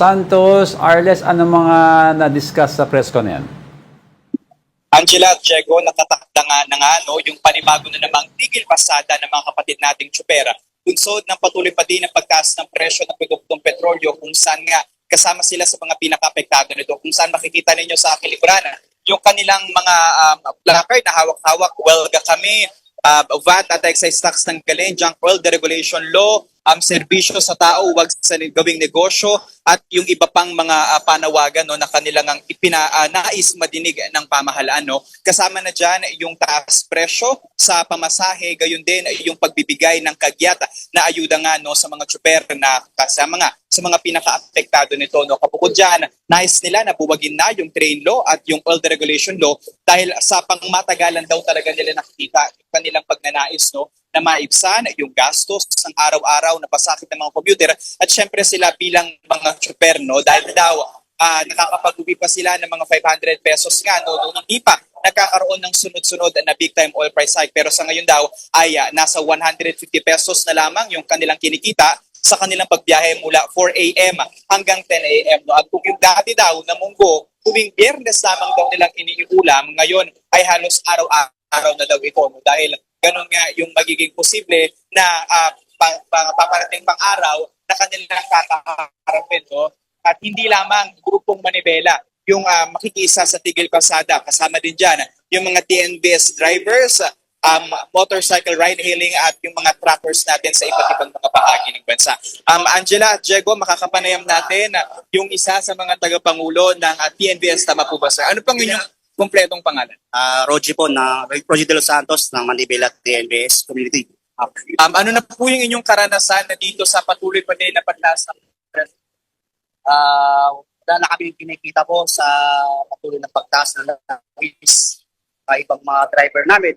Santos, Arles, ano mga na-discuss sa press con na yan? Angela at Diego, nakatakda nga na nga yung panibago na namang tigil pasada ng mga kapatid nating tsupera. Bunsod ng patuloy pa din ang pagtaas ng presyo ng produktong petrolyo kung saan nga kasama sila sa mga pinaka-apektado nito. Kung saan makikita ninyo sa kilikuran yung kanilang mga placard na hawak-hawak, welga kami, VAT at excise tax ng galing, junk oil deregulation law, serbisyo sa tao, wag sa gawing negosyo at yung iba pang mga panawagan na kanilang nais madinig ng pamahalaan. Kasama na dyan yung taas presyo sa pamasahe, gayon din yung pagbibigay ng kagyat na ayuda nga sa mga tsuper na kasama nga sa mga pinaka-apektado nito. Kapukod dyan, nais nila na buwagin na yung train law at yung oil deregulation law dahil sa pangmatagalan daw talaga nila nakikita yung kanilang pagnanais na maibsan yung gastos ng araw-araw na pasakit ng mga commuter at syempre sila bilang mga tsuper dahil daw nakakapag-uwi pa sila ng mga 500 pesos nga hindi pa nagkakaroon ng sunod-sunod na big time oil price hike pero sa ngayon daw ay nasa 150 pesos na lamang yung kanilang kinikita sa kanilang pagbiyahe mula 4 a.m. hanggang 10 a.m. At kung yung dati daw na munggo, tuwing Biyernes lamang daw nilang iniulam, ngayon ay halos araw-araw na daw ito dahil ganun nga yung magiging posible na paparating pang araw na kanilang kakaharapin. At hindi lamang grupong manibela yung makikisa sa tigil pasada. Kasama din dyan yung mga TNVS drivers, motorcycle ride-hailing at yung mga truckers natin sa iba't ibang mga bahagi ng bansa. Angela at Diego, makakapanayam natin yung isa sa mga tagapangulo ng TNVS. Tama po ba, sir? Ano pang inyong kompletong pangalan? Roger po, Roger de los Santos ng Manibela TNVS Community. Ano na po yung inyong karanasan na dito sa patuloy pa din na pagtaas ng Wala na kami kinikita po sa patuloy ng pagtaas ng fees ibang mga driver namin.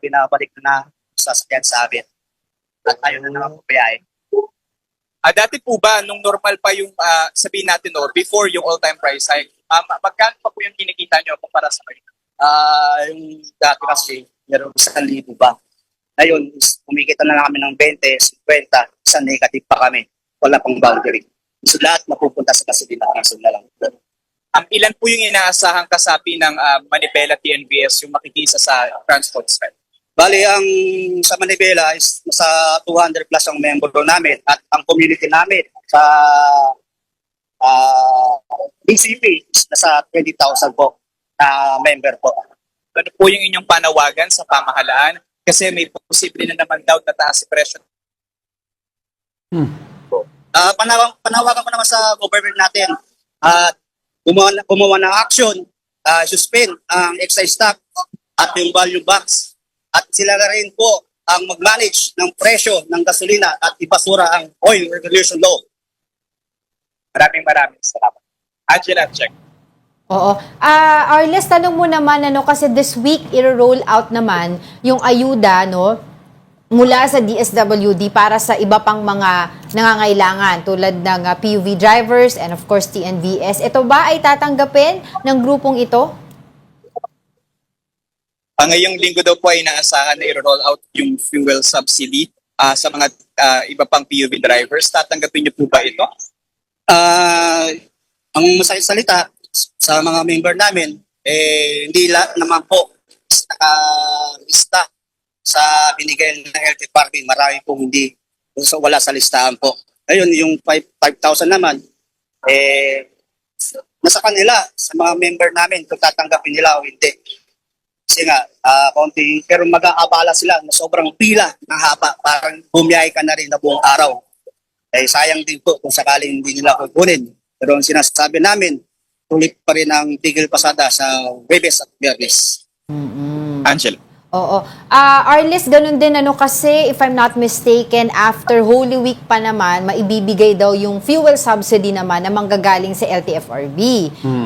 Binabalik na sa sasakyan sa amin. At ayaw na naman po biyahe. Dati po ba, nung normal pa yung sabihin natin before yung all-time price hike, magkano pa po yung kinikita nyo kumpara sa kayo? Yung dati kasi, meron 1,000 ba? Ngayon, kumikita na lang kami ng 20, 50, isang negative pa kami. Wala pang boundary. So lahat mapupunta sa gasolina, kaso na lang. Ilan po yung inaasahang kasapi ng Manibela TNVS yung makikisa sa transport spread? Bali, ang sa Manibela is nasa 200 plus ang member namin at ang community namin sa BCP is nasa 20,000 po na member po. Ano po yung inyong panawagan sa pamahalaan? Kasi may posible na naman daw na taas si presyo. Panawagan ko naman sa government natin at gumawa ng action, suspend ang excise tax at yung value box. At sila na rin po ang mag-manage ng presyo ng gasolina at ipasura ang oil regulation law. Maraming salamat. Angela, check. Oo. Arles, tanong mo naman, kasi this week, i-roll out naman yung ayuda, mula sa DSWD para sa iba pang mga nangangailangan tulad ng PUV drivers and of course TNVS. Ito ba ay tatanggapin ng grupong ito? Ngayong linggo daw po ay inaasahan na i-roll out yung fuel subsidy sa mga iba pang PUV drivers. Tatanggapin niyo po ba ito? Ang masakit salita sa mga member namin, hindi naman po nakalista sa binigay ng health department. Marami pong hindi, so wala sa listahan po. Ngayon, yung 5,000 naman, nasa kanila, sa mga member namin, kung tatanggapin nila o hindi. Kasi nga, konti, pero mag-aabala sila na sobrang pila ng haba, parang bumiyahe ka na rin na buong araw. Sayang din po kung sakaling hindi nila kukunin. Pero ang sinasabi namin, tuloy pa rin ang tigil pasada sa Webes at Biyernes. Angela. Oo. Arles, ganun din kasi if I'm not mistaken, after Holy Week pa naman, maibibigay daw yung fuel subsidy naman na manggagaling sa LTFRB.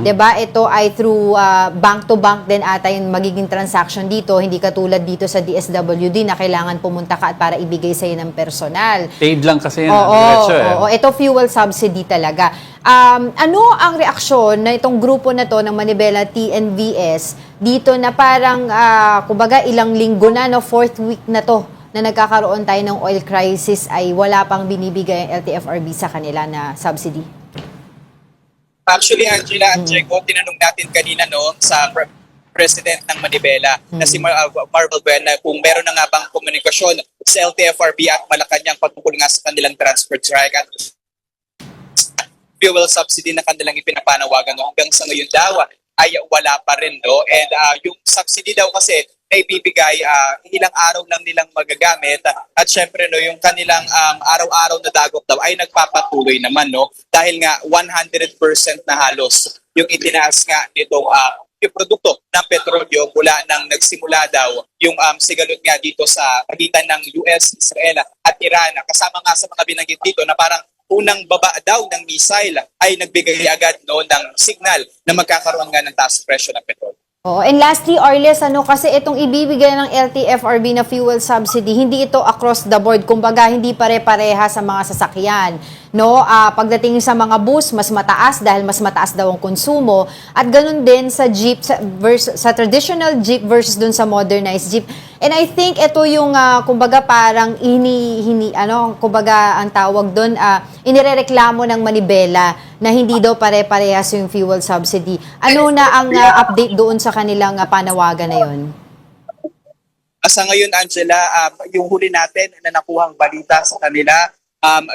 'Di ba? Ito ay through bank to bank din ata yung magiging transaction dito, hindi katulad dito sa DSWD na kailangan pumunta ka at para ibigay sa ng personal. Paid lang kasi yan. Oo, ito fuel subsidy talaga. Ano ang reaksyon na itong grupo na to ng Manibela TNVS dito na parang, kumbaga ilang linggo na, fourth week na to na nagkakaroon tayo ng oil crisis ay wala pang binibigay ang LTFRB sa kanila na subsidy? Actually, Angela at Checo, tinanong natin kanina no, sa President ng Manibela na si Marvel Buena kung meron na nga bang komunikasyon sa LTFRB at Malacanang patungkol nga sa kanilang transfer strike at fuel subsidy na kanilang ipinapanawagan. No? Hanggang sa ngayon daw ay wala pa rin. No? And yung subsidy daw kasi na ibibigay, ilang araw lang nilang magagamit at syempre no, yung kanilang araw-araw na dagok daw ay nagpapatuloy naman. No? Dahil nga 100% na halos yung itinaas nga nitong yung produkto ng petrolyo mula nang nagsimula daw yung sigalot nga dito sa pagitan ng US, Israel at Iran. Kasama nga sa mga binanggit dito na parang unang baba daw ng missile ay nagbigay agad no, ng signal na magkakaroon nga ng taas presyo ng petrolyo. Oh, and lastly, Arles, kasi itong ibibigay ng LTFRB na fuel subsidy, hindi ito across the board. Kumbaga, hindi pare-pareha sa mga sasakyan. No? Pagdating sa mga bus, mas mataas dahil mas mataas daw ang konsumo. At ganun din sa jeep, sa traditional jeep versus dun sa modernized jeep. And I think ito yung, kumbaga, parang kumbaga, ang tawag dun, inirereklamo ng Manibela na hindi daw pare-parehas yung fuel subsidy. Ano na ang update doon sa kanilang panawagan na yun? Sa ngayon, Angela, yung huli natin na nakuhang balita sa kanila,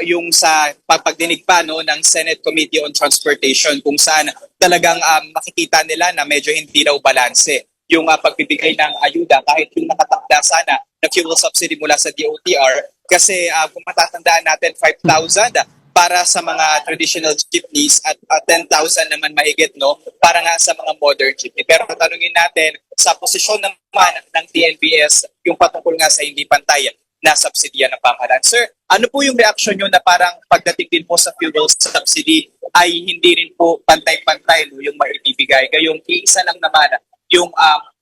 yung sa pagdinig pa no, ng Senate Committee on Transportation kung saan talagang makikita nila na medyo hindi daw balanse yung pagbibigay ng ayuda kahit yung nakatakda sana na fuel subsidy mula sa DOTR kasi kung matatandaan natin 5,000 para sa mga traditional jeepneys at 10,000 naman mahigit no para nga sa mga modern jeepney. Pero tanungin natin sa posisyon naman ng TNBS yung patungkol nga sa hindi pantay na subsidiya ng pamahalaan. Sir, ano po yung reaksyon nyo na parang pagdating din po sa fuel subsidy ay hindi rin po pantay-pantay no, yung maibibigay? Gayong iisa lang naman yung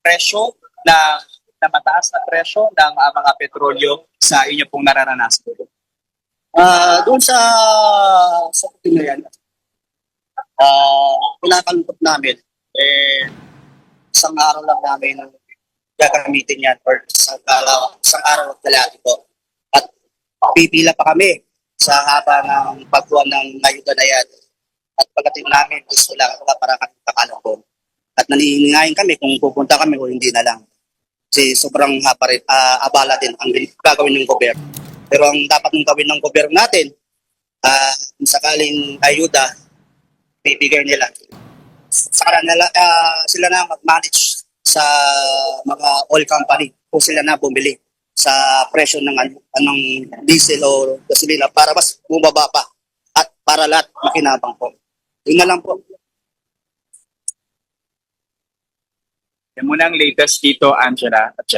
presyo na mataas na presyo ng mga petrolyo sa inyo pong nararanasan. Doon sa puti na yan, pinakalungkot namin, isang araw lang namin gagamitin yan or isang araw at kalahati po. At pipila pa kami sa haba ng pagbuwan ng ayuda na yan. At pagdating namin, gusto lang para kami kakalungkot. At nanihingayin kami kung pupunta kami o hindi na lang. Kasi sobrang abala din ang gagawin ng gobyerno. Pero ang dapat nang gawin ng gobyerno natin, kung sakaling ayuda, bibigay nila. Saka sila na mag-manage sa mga oil company kung sila na bumili sa presyo ng diesel o gasolina para mas bumaba pa at para lahat makinabang po. Yun na lang po. Yan muna ang latest dito, Angela at Check.